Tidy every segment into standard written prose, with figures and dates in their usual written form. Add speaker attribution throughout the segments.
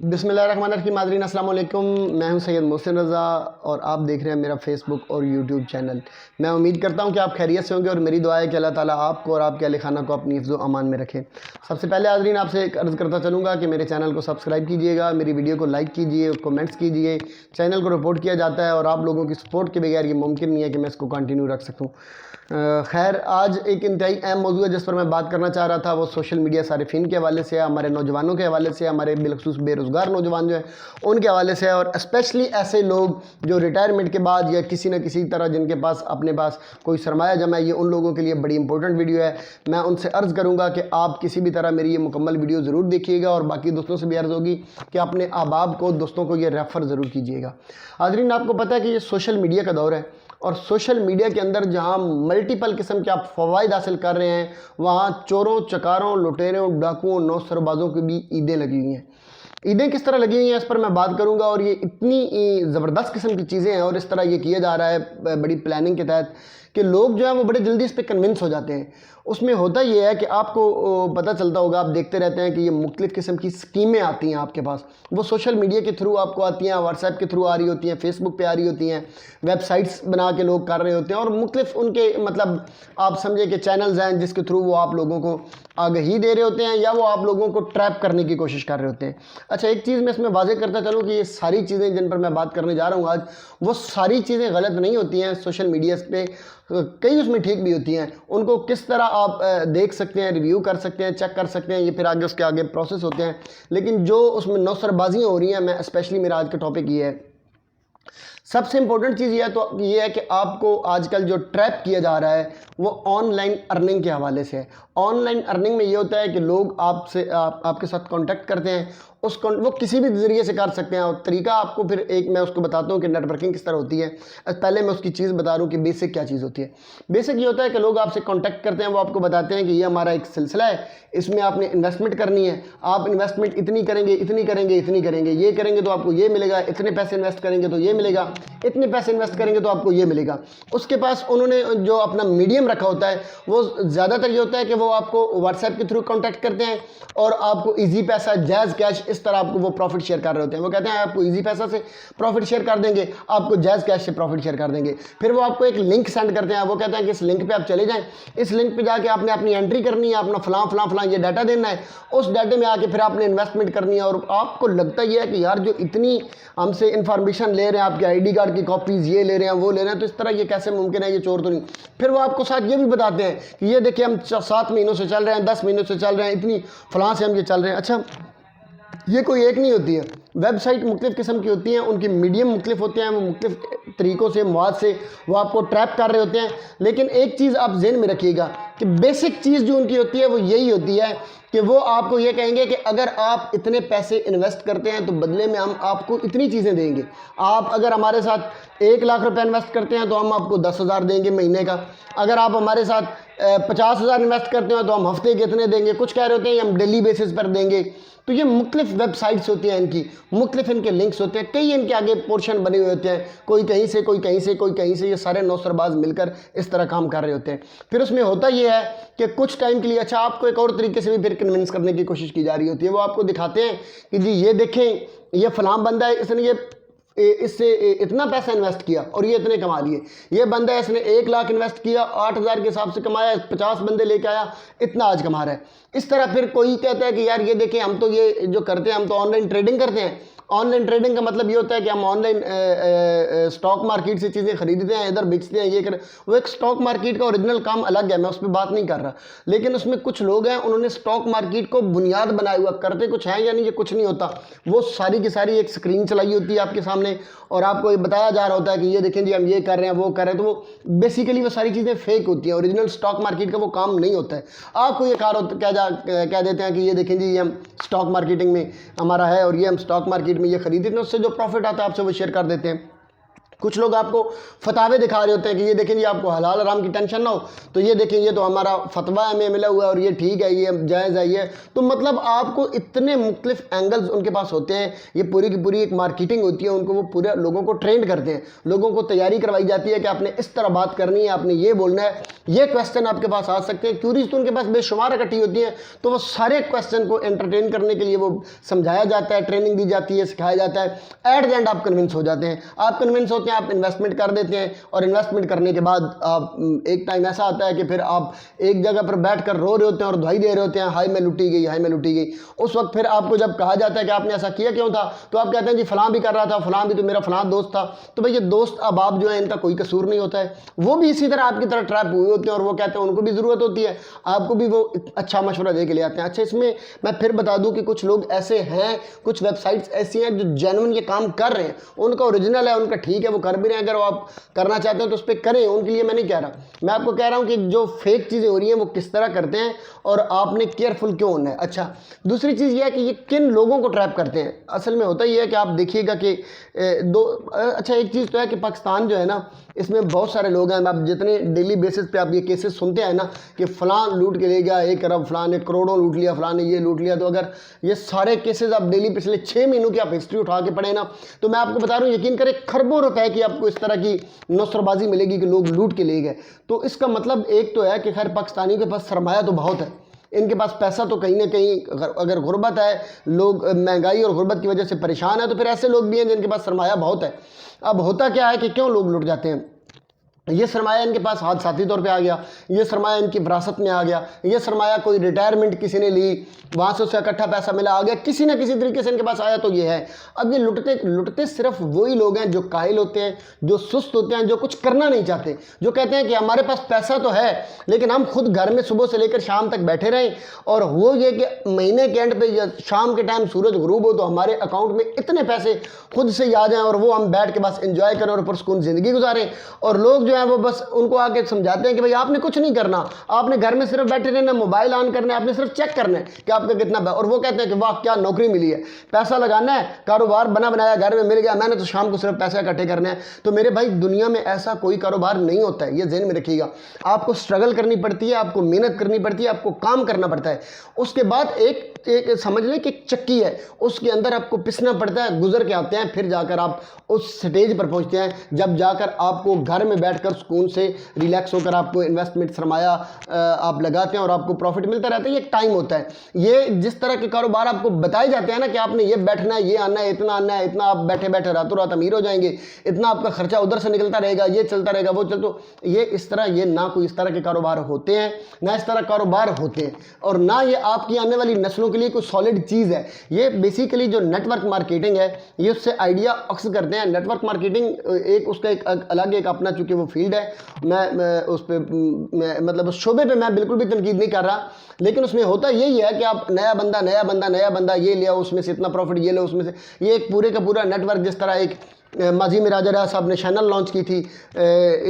Speaker 1: बिस्मिल्लाहिर्रहमानिर्रहीम। नाज़रीन अस्सलाम वालेकुम। मैं हूं सैयद मोहसिन रज़ा और आप देख रहे हैं मेरा फेसबुक और यूट्यूब चैनल। मैं उम्मीद करता हूं कि आप खैरियत से होंगे और मेरी दुआ है कि अल्लाह ताला आपको और आपके अहल खाना को अपनी हिफ्ज़ व अमान में रखे। सबसे पहले नाज़रीन आपसे एक अर्ज़ करता चलूँगा कि मेरे चैनल को सब्सक्राइब कीजिएगा, मेरी वीडियो को लाइक कीजिए, कमेंट्स कीजिए। चैनल को रिपोर्ट किया जाता है और आप लोगों की सपोर्ट के बगैर ये मुमकिन नहीं है कि मैं इसको कंटिन्यू रख सकूँ। खैर, आज एक इंतहाई अहम मौजूद है जिस पर मैं बात करना चाह रहा था, वो सोशल मीडिया सारिफिन के हवाले से है, हमारे नौजवानों के हवाले से, हमारे बिलखसूस बेरोज़गार नौजवान जो हैं उनके हवाले से है, और स्पेशली ऐसे लोग जो रिटायरमेंट के बाद या किसी न किसी तरह जिनके पास अपने पास कोई सरमाया जमा है, ये उन लोगों के लिए बड़ी इंपॉर्टेंट वीडियो है। मैं उनसे अर्ज़ करूँगा कि आप किसी भी तरह मेरी ये मुकम्मल वीडियो ज़रूर देखिएगा और बाकी दोस्तों से भी अर्ज़ होगी कि अपने अहबाब को, दोस्तों को ये रेफ़र ज़रूर कीजिएगा। हाज़रीन, आपको पता है कि ये सोशल मीडिया का दौर है और सोशल मीडिया के अंदर जहां मल्टीपल किस्म के आप फ़वाइद हासिल कर रहे हैं, वहां चोरों, चकारों, लुटेरों, डाकुओं, नौसरबाजों की भी ईदें लगी हुई हैं। ईदें किस तरह लगी हुई हैं इस पर मैं बात करूंगा, और ये इतनी ज़बरदस्त किस्म की चीज़ें हैं और इस तरह ये किया जा रहा है बड़ी प्लानिंग के तहत कि लोग जो हैं वो बड़े जल्दी इस पर कन्विंस हो जाते हैं। उसमें होता ये है कि आपको पता चलता होगा, आप देखते रहते हैं कि ये मुख्तलिफ़ किस्म की स्कीमें आती हैं आपके पास। वो सोशल मीडिया के थ्रू आपको आती हैं, व्हाट्सएप के थ्रू आ रही होती हैं, फेसबुक पे आ रही होती हैं, वेबसाइट्स बना के लोग कर रहे होते हैं और मुख्तलिफ़ उनके मतलब आप समझे कि चैनल्स हैं जिसके थ्रू वो आप लोगों को आगाही दे रहे होते हैं या वो आप लोगों को ट्रैप करने की कोशिश कर रहे होते हैं। अच्छा, एक चीज़ मैं इसमें वाज़ेह करता चलूँ कि ये सारी चीज़ें जिन पर मैं बात करने जा रहा हूँ आज, वो सारी चीज़ें गलत नहीं होती हैं। सोशल मीडिया पे कई उसमें ठीक भी होती हैं। उनको किस तरह आप देख सकते हैं, रिव्यू कर सकते हैं, चेक कर सकते हैं, ये फिर आगे उसके आगे प्रोसेस होते हैं। लेकिन जो उसमें नौसरबाजियाँ हो रही हैं, मैं स्पेशली मेरा आज का टॉपिक ये है, सबसे इंपॉर्टेंट चीज़ ये है कि आपको आजकल जो ट्रैप किया जा रहा है वो ऑनलाइन अर्निंग के हवाले से है। ऑनलाइन अर्निंग में ये होता है कि लोग आपसे आपके साथ कांटेक्ट करते हैं, वो किसी भी ज़रिए से कर सकते हैं। और तरीका आपको फिर एक मैं उसको बताता हूँ कि नेटवर्किंग किस तरह होती है। पहले मैं उसकी चीज़ बता रहा हूँ कि बेसिक क्या चीज़ होती है। बेसिक ये होता है कि लोग आपसे कांटेक्ट करते हैं, वो आपको बताते हैं कि ये हमारा एक सिलसिला है, इसमें आपने इन्वेस्टमेंट करनी है, आप इन्वेस्टमेंट इतनी करेंगे, इतनी करेंगे, इतनी करेंगे, ये करेंगे तो आपको ये मिलेगा, इतने पैसे इन्वेस्ट करेंगे तो ये मिलेगा, इतने पैसे इन्वेस्ट करेंगे तो आपको ये मिलेगा। उसके पास उन्होंने जो अपना मीडियम रखा होता है वो ज़्यादातर ये होता है कि वो आपको व्हाट्सएप के थ्रू कांटेक्ट करते हैं और आपको इजी पैसा, जायज़ कैश, इस तरह आपको वो प्रॉफिट शेयर कर रहे होते हैं। वो कहते हैं आपको इजी पैसा से प्रॉफिट शेयर कर देंगे, आपको जायज़ कैश से प्रॉफिट शेयर कर देंगे। फिर वो आपको एक लिंक सेंड करते हैं, वो कहते हैं कि इस लिंक पे आप चले जाएं, इस लिंक पे जाके आपने अपनी एंट्री करनी है, अपना फलां फलां फलां ये डाटा देना है, उस डाटे में आके फिर आपने इन्वेस्टमेंट करनी है। और आपको लगता ही है कि यार जो इतनी हमसे इंफॉर्मेशन ले रहे हैं, आपके आईडी कार्ड की कॉपीज़ ये ले रहे हैं, वो ले रहे हैं, तो इस तरह ये कैसे मुमकिन है, ये चोर तो नहीं। फिर वो आपको साथ ये भी बताते हैं कि ये देखिए हम 7 महीनों से चल रहे हैं, 10 महीनों से चल रहे हैं, इतनी फलां से हम ये चल रहे हैं। अच्छा, ये कोई एक नहीं होती है, वेबसाइट मुख्तलिफ़ किस्म की होती हैं, उनके मीडियम मुख्तलिफ होते हैं, वो मुख्तलिफ़ तरीक़ों से, मवाद से वो आपको ट्रैप कर रहे होते हैं। लेकिन एक चीज़ आप ज़हन में रखिएगा कि बेसिक चीज़ जो उनकी होती है वो यही होती है कि वो आपको ये कहेंगे कि अगर आप इतने पैसे इन्वेस्ट करते हैं तो बदले में हम आपको इतनी चीज़ें देंगे। आप अगर हमारे साथ 1 लाख रुपए इन्वेस्ट करते हैं तो हम आपको 10,000 देंगे महीने का। अगर आप हमारे साथ 50,000 इन्वेस्ट करते हैं तो हम हफ्ते के इतने देंगे। कुछ कह रहे होते हैं हम डेली बेसिस पर देंगे। तो ये मुख्तलिफ वेबसाइट्स होती हैं, इनकी मुख्तलिफ इनके लिंक्स होते हैं, कई इनके आगे पोर्शन बने हुए होते हैं, कोई कहीं से, कोई कहीं से, कोई कहीं से, ये सारे नौसरबाज मिलकर इस तरह काम कर रहे होते हैं। फिर उसमें होता ये है कि कुछ टाइम के लिए, अच्छा, आपको एक और तरीके से भी फिर कन्विंस करने की कोशिश की जा रही होती है। वो आपको दिखाते हैं कि जी ये देखें, ये फलां बंदा है, इसने इससे इतना पैसा इन्वेस्ट किया और ये इतने कमा लिए। ये बंदा है, इसने 1 लाख इन्वेस्ट किया, 8,000 के हिसाब से कमाया, 50 बंदे लेके आया, इतना आज कमा रहा है। इस तरह फिर कोई कहता है कि यार ये देखें, हम तो ये जो करते हैं, हम तो ऑनलाइन ट्रेडिंग करते हैं। ऑनलाइन ट्रेडिंग का मतलब ये होता है कि हम ऑनलाइन स्टॉक मार्केट से चीज़ें खरीदते हैं, इधर बेचते हैं, ये कर। वो एक स्टॉक मार्केट का ओरिजिनल काम अलग है, मैं उस पर बात नहीं कर रहा। लेकिन उसमें कुछ लोग हैं, उन्होंने स्टॉक मार्केट को बुनियाद बनाया हुआ, करते कुछ है यानी ये कुछ नहीं होता। वो सारी की सारी एक स्क्रीन चलाई होती है आपके सामने और आपको ये बताया जा रहा होता है कि ये देखें जी हम ये कर रहे हैं, वो कर रहे हैं। तो वो बेसिकली वो सारी चीज़ें फेक होती हैं, ओरिजिनल स्टॉक मार्केट का वो काम नहीं होता है। आपको ये कह देते हैं कि ये देखें जी ये हम स्टॉक मार्केटिंग में हमारा है और ये हम स्टॉक मार्केट में ये खरीदते हैं, उससे जो प्रॉफिट आता है आपसे वो शेयर कर देते हैं। कुछ लोग आपको फतावे दिखा रहे होते हैं कि ये देखें जी आपको हलाल हराम की टेंशन ना हो, तो ये देखें ये तो हमारा फतवा हमें मिला हुआ है और ये ठीक है, ये जायज़ है ये। तो मतलब आपको इतने मुख्तलिफ एंगल्स उनके पास होते हैं, ये पूरी की पूरी एक मार्केटिंग होती है, उनको वो पूरे लोगों को ट्रेंड करते हैं, लोगों को तैयारी करवाई जाती है कि आपने इस तरह बात करनी है, आपने ये बोलना है, ये क्वेश्चन आपके पास आ सकते हैं। क्यूरीज तो उनके पास बेशुमार इकट्ठी होती है, तो वो सारे क्वेश्चन को एंटरटेन करने के लिए वो समझाया जाता है, ट्रेनिंग दी जाती है, सिखाया जाता है। एट द एंड आप कन्विंस हो जाते हैं, आप कन्विंस होते हैं, आप इन्वेस्टमेंट कर देते हैं, और इन्वेस्टमेंट करने के बाद आप एक टाइम ऐसा आता है कि फिर आप एक जगह पर बैठ कर रो रहे होते हैं और दुहाई दे रहे होते हैं, हाय मैं लुटी गई, हाय मैं लुटी गई। उस वक्त फिर आपको जब कहा जाता है कि आपने ऐसा किया क्यों था, तो आप कहते हैं जी फलां भी कर रहा था, फलां भी तो मेरा फलां दोस्त था। तो भाई ये दोस्त अहबाब जो है इनका कोई कसूर नहीं होता है, वो भी इसी तरह आपकी तरह ट्रैप हुए होते हैं, और वो कहते हैं उनको भी ज़रूरत होती है, आपको भी वो अच्छा मशवरा दे के ले आते हैं। अच्छा, इसमें मैं फिर बता दूं कि कुछ लोग ऐसे हैं, कुछ वेबसाइट्स ऐसी हैं जो जेन्युइन ये काम कर रहे हैं, उनका ओरिजिनल है, उनका ठीक है, वो कर भी रहे हैं। अगर वो आप करना चाहते हो तो उस पर करें, उनके लिए मैं नहीं कह रहा, मैं आपको कह रहा हूं कि जो फेक चीज़ें हो रही हैं वो किस तरह करते हैं और आपने केयरफुल क्यों होना है। अच्छा, दूसरी चीज़ ये है कि ये किन लोगों को ट्रैप करते हैं। असल में होता ही है कि आप देखिएगा कि अच्छा एक चीज़ तो है कि पाकिस्तान जो है ना, इसमें बहुत सारे लोग हैं, आप जितने डेली बेसिस पे आप ये केसेस सुनते हैं ना कि फ़लाँ लूट के ले गया 1 अरब, फ़लाँ ने करोड़ों लूट लिया, फ़लाँ ने ये लूट लिया, तो अगर ये सारे केसेस आप डेली पिछले 6 महीनों की आप हिस्ट्री उठा के पढ़े ना, तो मैं आपको बता रहा हूँ, यकीन करें खरबों रुपए की आपको इस तरह की नौसरबाजी मिलेगी कि लोग लूट के ले गए। तो इसका मतलब एक तो है कि खैर पाकिस्तानियों के पास सरमाया तो बहुत है, इनके पास पैसा तो कहीं ना कहीं, अगर गुर्बत है, लोग महंगाई और गुर्बत की वजह से परेशान है, तो फिर ऐसे लोग भी हैं जिनके पास सरमाया बहुत है। अब होता क्या है कि क्यों लोग लुट जाते हैं, ये सरमाया इनके पास हादसाती तौर पे आ गया, ये सरमाया इनकी विरासत में आ गया, ये सरमाया कोई रिटायरमेंट किसी ने ली, वहाँ से उसे इकट्ठा पैसा मिला आ गया, किसी ना किसी तरीके से इनके पास आया, तो ये है। अब ये लुटते सिर्फ वही लोग हैं जो काहिल होते हैं, जो सुस्त होते हैं, जो कुछ करना नहीं चाहते, जो कहते हैं कि हमारे पास पैसा तो है लेकिन हम खुद घर में सुबह से लेकर शाम तक बैठे रहें, और वो ये कि महीने के एंड पे या शाम के टाइम सूरज गुरूब हो तो हमारे अकाउंट में इतने पैसे खुद से ही आ जाएँ और वो हम बैठ के बस इंजॉय करें और पुरसुकून ज़िंदगी गुजारें। और लोग जो है वो बस उनको आके समझाते हैं कि भाई आपने कुछ नहीं करना, आपने घर में सिर्फ बैठे रहना, मोबाइल ऑन करना है, आपने सिर्फ चेक करना है कि आपका कितना, और वो कहते हैं कि वाह क्या नौकरी मिली है, पैसा लगाना है, कारोबार बना बनाया घर में मिल गया, मैंने तो शाम को सिर्फ पैसे इकट्ठे करने हैं। तो मेरे भाई दुनिया में ऐसा कोई कारोबार नहीं होता है, ये ज़हन में रखिएगा। आपको स्ट्रगल करनी पड़ती है, आपको मेहनत करनी पड़ती है, आपको काम करना पड़ता है। उसके बाद एक समझ लें कि एक चक्की है, उसके अंदर आपको पिसना पड़ता है, गुजर के आते हैं, फिर जाकर आप उस स्टेज पर पहुंचते हैं जब जाकर आपको घर में बैठकर सुकून से रिलैक्स होकर आपको इन्वेस्टमेंट सरमाया आप लगाते हैं और आपको प्रॉफिट मिलता रहता है। ये एक टाइम होता है। ये जिस तरह के कारोबार आपको बताए जाते हैं ना कि आपने ये बैठना है, ये आना है, इतना आना है, इतना आप बैठे बैठे रातों रात अमीर हो जाएंगे, इतना आपका खर्चा उधर से निकलता रहेगा, ये चलता रहेगा, वो चलता, ये इस तरह, ये ना कोई इस तरह के कारोबार होते हैं, ना इस तरह कारोबार होते हैं, और ना ये आपकी आने वाली नस्लों के लिए कोई सॉलिड चीज़ है। ये बेसिकली जो नेटवर्क मार्केटिंग है, ये उससे आइडिया अक्स करते हैं। नेटवर्क मार्केटिंग एक उसका एक अलग एक अपना, चूंकि वो फील्ड है, मैं उस पर मतलब उस शोबे पे मैं बिल्कुल भी तनकीद नहीं कर रहा, लेकिन उसमें होता यही है कि आप नया बंदा ये लिया, उसमें से इतना प्रॉफिट ये लो, उसमें से ये एक पूरे का पूरा नेटवर्क। जिस तरह एक माजी में राजा राय साहब ने चैनल लॉन्च की थी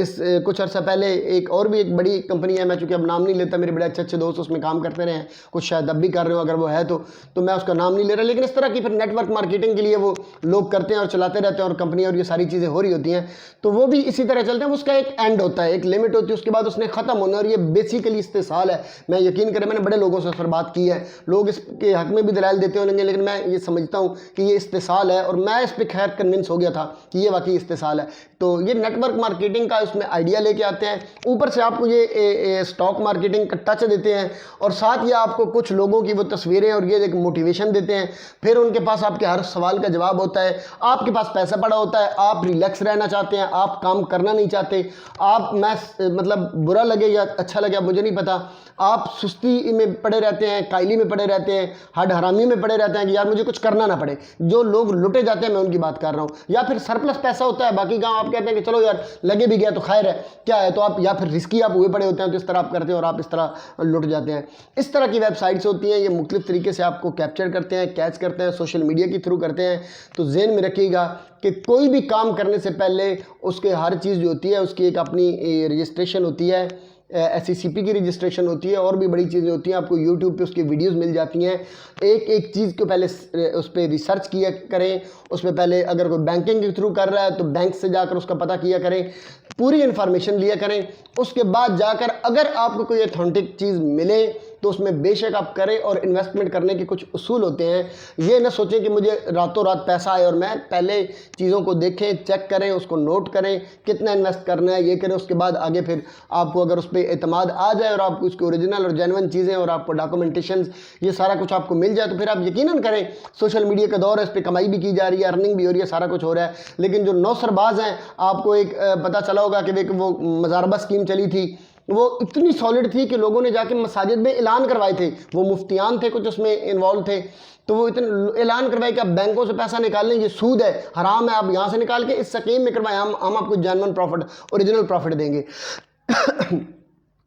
Speaker 1: इस कुछ अर्सा पहले, एक और भी एक बड़ी कंपनी है, मैं चूँकि अब नाम नहीं लेता, मेरे बड़े अच्छे दोस्त उसमें काम करते रहे हैं, कुछ शायद अब भी कर रहे हो, अगर वो है तो मैं उसका नाम नहीं ले रहा, लेकिन इस तरह की फिर नेटवर्क मार्केटिंग के लिए वो लोग करते हैं और चलाते रहते हैं, और कंपनी और ये सारी चीज़ें हो रही होती हैं, तो वो भी इसी तरह चलते हैं। उसका एक एंड होता है, एक लिमिट होती है, उसके बाद उसने ख़त्म होना, और ये बेसिकली इस्तेसाल है। मैं यकीन करें, मैंने बड़े लोगों से उस पर बात की है, लोग इसके हक में भी दलाइल देते होंगे, लेकिन मैं ये समझता हूँ कि ये इस्तेसाल है, और मैं इस पर खैर कन्विंस हो गया था कि ये वाकई साल है। तो ये नेटवर्क मार्केटिंग का उसमें आइडिया लेके आते हैं, ऊपर से आपको ये स्टॉक मार्केटिंग का टच देते हैं, और साथ ये आपको कुछ लोगों की वो तस्वीरें और ये एक मोटिवेशन देते हैं। फिर उनके पास आपके हर सवाल का जवाब होता है, आपके पास पैसा पड़ा होता है, आप रिलैक्स रहना चाहते हैं, आप काम करना नहीं चाहते, आप मैं मतलब बुरा लगे या अच्छा लगे मुझे नहीं पता, आप सुस्ती में पड़े रहते हैं, कायली में पड़े रहते हैं, हड हरामी में पड़े रहते हैं कि यार मुझे कुछ करना ना पड़े। जो लोग लुटे जाते हैं मैं उनकी बात कर रहा हूँ, या फिर सरप्लस पैसा होता है, बाकी गांव आप कहते हैं कि चलो यार लगे भी गया तो खैर है, क्या है, तो आप या फिर रिस्की आप हुए पड़े होते हैं, तो इस तरह आप करते हैं और आप इस तरह लुट जाते हैं। इस तरह की वेबसाइट्स होती हैं, ये मुख्तलिफ तरीके से आपको कैप्चर करते हैं, कैच करते हैं, सोशल मीडिया के थ्रू करते हैं। तो ज़हन में रखिएगा कि कोई भी काम करने से पहले उसके हर चीज़ जो होती है उसकी एक अपनी रजिस्ट्रेशन होती है, SCCP की रजिस्ट्रेशन होती है और भी बड़ी चीज़ें होती हैं। आपको यूट्यूब पे उसकी वीडियोस मिल जाती हैं। एक एक चीज़ को पहले उस पर रिसर्च किया करें, उस पर पहले अगर कोई बैंकिंग के थ्रू कर रहा है तो बैंक से जाकर उसका पता किया करें, पूरी इन्फॉर्मेशन लिया करें। उसके बाद जाकर अगर आपको कोई अथेंटिक चीज़ मिले तो उसमें बेशक आप करें। और इन्वेस्टमेंट करने के कुछ उसूल होते हैं। ये ना सोचें कि मुझे रातों रात पैसा आए, और मैं पहले चीज़ों को देखें, चेक करें, उसको नोट करें, कितना इन्वेस्ट करना है ये करें। उसके बाद आगे फिर आपको अगर उस पर एतमाद आ जाए और आपको उसकी ओरिजिनल और जेन्युइन चीज़ें और आपको डॉक्यूमेंटेशन ये सारा कुछ आपको मिल जाए तो फिर आप यकीनन करें। सोशल मीडिया का दौर है, इस पर कमाई भी की जा रही है, अर्निंग भी हो रही है, सारा कुछ हो रहा है। लेकिन जो नौसरबाज हैं, आपको एक पता चला होगा कि देखो वो मज़ारबा स्कीम चली थी, वो इतनी सॉलिड थी कि लोगों ने जाके मसाजिद में ऐलान करवाए थे। वो मुफ्तियान थे कुछ उसमें इन्वॉल्व थे, तो वो इतने ऐलान करवाए कि आप बैंकों से पैसा निकाल लें, ये सूद है, हराम है, आप यहाँ से निकाल के इस स्कीम में करवाएं, हम आपको जेन्युइन प्रॉफिट, ओरिजिनल प्रॉफिट देंगे।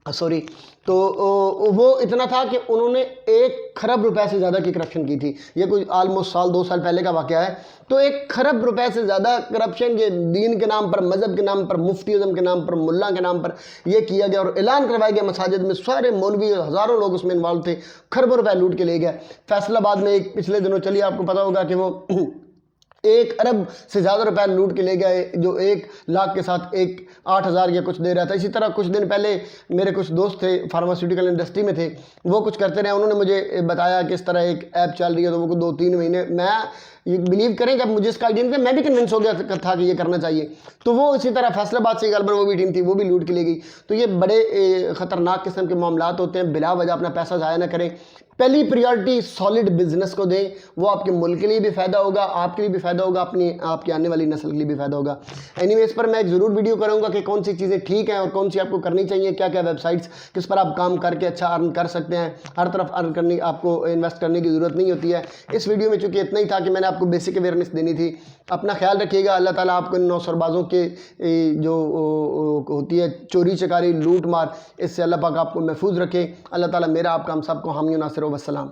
Speaker 1: सॉरी। तो वो इतना था कि उन्होंने 1 खरब रुपए से ज़्यादा की करप्शन की थी। ये कोई ऑलमोस्ट साल 2 साल पहले का वाक़या है। तो 1 खरब रुपए से ज़्यादा करप्शन ये दीन के नाम पर, मज़हब के नाम पर, मुफ्तीज़म के नाम पर, मुल्ला के नाम पर ये किया गया और ऐलान करवाया गया मसाजिद में। सारे मौलवी, हज़ारों लोग उसमें इन्वॉल्व थे, खरबों रुपए लूट के ले गए। फैसलाबाद में एक पिछले दिनों चलिए, आपको पता होगा कि वो 1 अरब से ज़्यादा रुपए लूट के ले गए, जो 1 लाख के साथ 8,000 या कुछ दे रहा था। इसी तरह कुछ दिन पहले मेरे कुछ दोस्त थे, फार्मास्यूटिकल इंडस्ट्री में थे, वो कुछ करते रहे। उन्होंने मुझे बताया कि इस तरह एक ऐप चल रही है, तो वो 2-3 महीने, मैं ये बिलीव करें जब मुझे इसका आइडिया नहीं था, मैं भी कन्विंस हो गया था कि ये करना चाहिए। तो वो इसी तरह फैसलाबाद से गलबर वो भी टीम थी, वो भी लूट के ले गई। तो ये बड़े ख़तरनाक किस्म के मामलात होते हैं। बिला वजह अपना पैसा ज़ाया ना करें। पहली प्रायोरिटी सॉलिड बिजनेस को दें, वो आपके मुल्क के लिए भी फ़ायदा होगा, आपके लिए भी फ़ायदा होगा, आपकी आने वाली नस्ल के लिए भी फ़ायदा होगा। एनीवे, इस पर मैं एक ज़रूर वीडियो करूँगा कि कौन सी चीज़ें ठीक हैं और कौन सी आपको करनी चाहिए, क्या क्या वेबसाइट्स किस पर आप काम करके अच्छा अर्न कर सकते हैं। हर तरफ अर्न करनी, आपको इन्वेस्ट करने की ज़रूरत नहीं होती है। इस वीडियो में चूँकि इतना ही था कि मैंने आपको बेसिक अवेयरनेस देनी थी। अपना ख्याल रखिएगा। अल्लाह ताला आपको इन नौसरबाजों के जो होती है चोरी चकारी, लूट मार, इससे अल्लाह पाक आपको महफूज रखे। अल्लाह ताला मेरा आपका हम सबको हामी नासिर व सलाम।